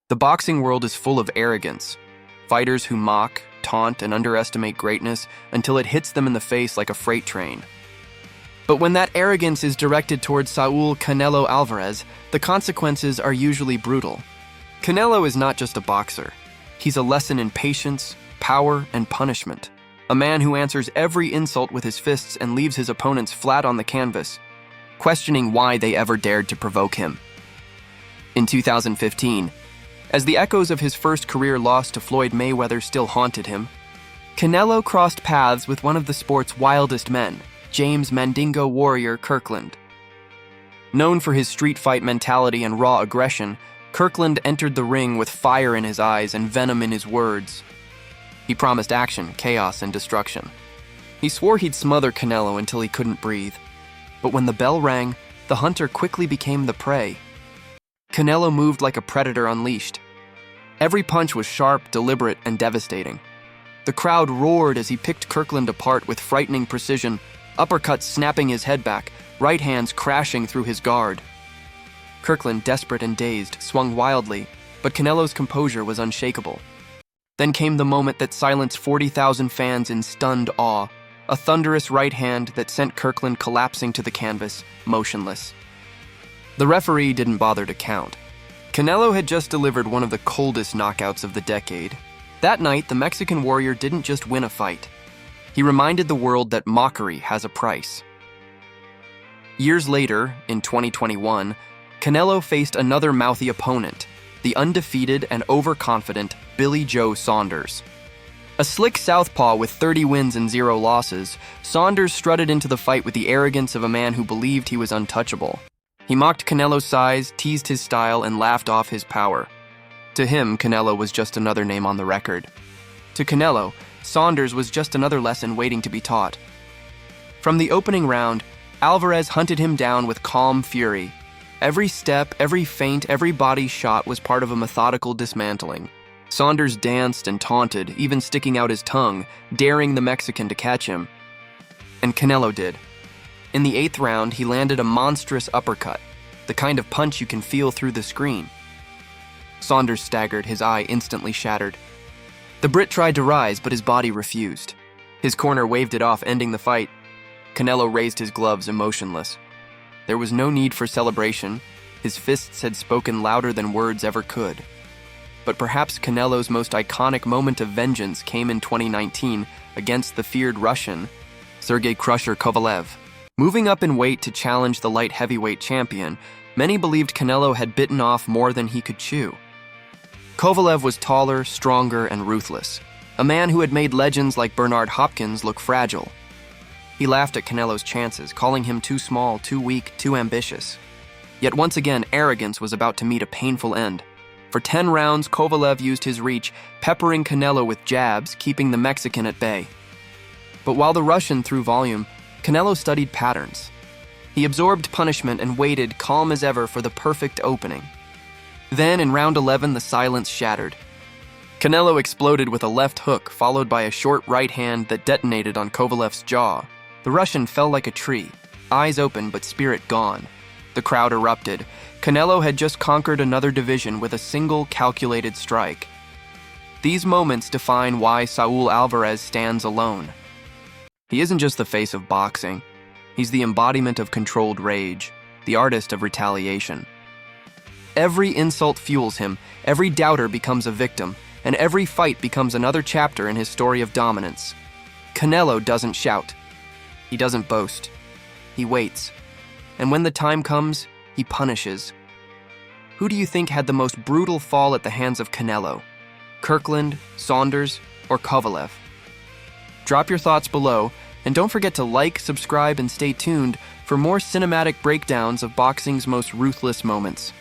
The boxing world is full of arrogance. Fighters who mock, taunt, and underestimate greatness until it hits them in the face like a freight train. But when that arrogance is directed towards Saúl Canelo Álvarez, the consequences are usually brutal. Canelo is not just a boxer. He's a lesson in patience, power, and punishment. A man who answers every insult with his fists and leaves his opponents flat on the canvas, questioning why they ever dared to provoke him. In 2015, as the echoes of his first career loss to Floyd Mayweather still haunted him, Canelo crossed paths with one of the sport's wildest men, James "Mandingo Warrior" Kirkland. Known for his street fight mentality and raw aggression, Kirkland entered the ring with fire in his eyes and venom in his words. He promised action, chaos, and destruction. He swore he'd smother Canelo until he couldn't breathe. But when the bell rang, the hunter quickly became the prey. Canelo moved like a predator unleashed. Every punch was sharp, deliberate, and devastating. The crowd roared as he picked Kirkland apart with frightening precision, uppercuts snapping his head back, right hands crashing through his guard. Kirkland, desperate and dazed, swung wildly, but Canelo's composure was unshakable. Then came the moment that silenced 40,000 fans in stunned awe, a thunderous right hand that sent Kirkland collapsing to the canvas, motionless. The referee didn't bother to count. Canelo had just delivered one of the coldest knockouts of the decade. That night, the Mexican warrior didn't just win a fight. He reminded the world that mockery has a price. Years later, in 2021, Canelo faced another mouthy opponent, the undefeated and overconfident Billy Joe Saunders. A slick southpaw with 30 wins and 0 losses, Saunders strutted into the fight with the arrogance of a man who believed he was untouchable. He mocked Canelo's size, teased his style, and laughed off his power. To him, Canelo was just another name on the record. To Canelo, Saunders was just another lesson waiting to be taught. From the opening round, Alvarez hunted him down with calm fury. Every step, every feint, every body shot was part of a methodical dismantling. Saunders danced and taunted, even sticking out his tongue, daring the Mexican to catch him. And Canelo did. In the 8th round, he landed a monstrous uppercut, the kind of punch you can feel through the screen. Saunders staggered, his eye instantly shattered. The Brit tried to rise, but his body refused. His corner waved it off, ending the fight. Canelo raised his gloves, emotionless. There was no need for celebration. His fists had spoken louder than words ever could. But perhaps Canelo's most iconic moment of vengeance came in 2019 against the feared Russian, Sergey Kovalev. Moving up in weight to challenge the light heavyweight champion, many believed Canelo had bitten off more than he could chew. Kovalev was taller, stronger, and ruthless, a man who had made legends like Bernard Hopkins look fragile. He laughed at Canelo's chances, calling him too small, too weak, too ambitious. Yet once again, arrogance was about to meet a painful end. For 10 rounds, Kovalev used his reach, peppering Canelo with jabs, keeping the Mexican at bay. But while the Russian threw volume, Canelo studied patterns. He absorbed punishment and waited, calm as ever, for the perfect opening. Then, in round 11, the silence shattered. Canelo exploded with a left hook, followed by a short right hand that detonated on Kovalev's jaw. The Russian fell like a tree, eyes open but spirit gone. The crowd erupted. Canelo had just conquered another division with a single calculated strike. These moments define why Saúl Álvarez stands alone. He isn't just the face of boxing. He's the embodiment of controlled rage, the artist of retaliation. Every insult fuels him, every doubter becomes a victim, and every fight becomes another chapter in his story of dominance. Canelo doesn't shout. He doesn't boast. He waits. And when the time comes, he punishes. Who do you think had the most brutal fall at the hands of Canelo? Kirkland, Saunders, or Kovalev? Drop your thoughts below, and don't forget to like, subscribe, and stay tuned for more cinematic breakdowns of boxing's most ruthless moments.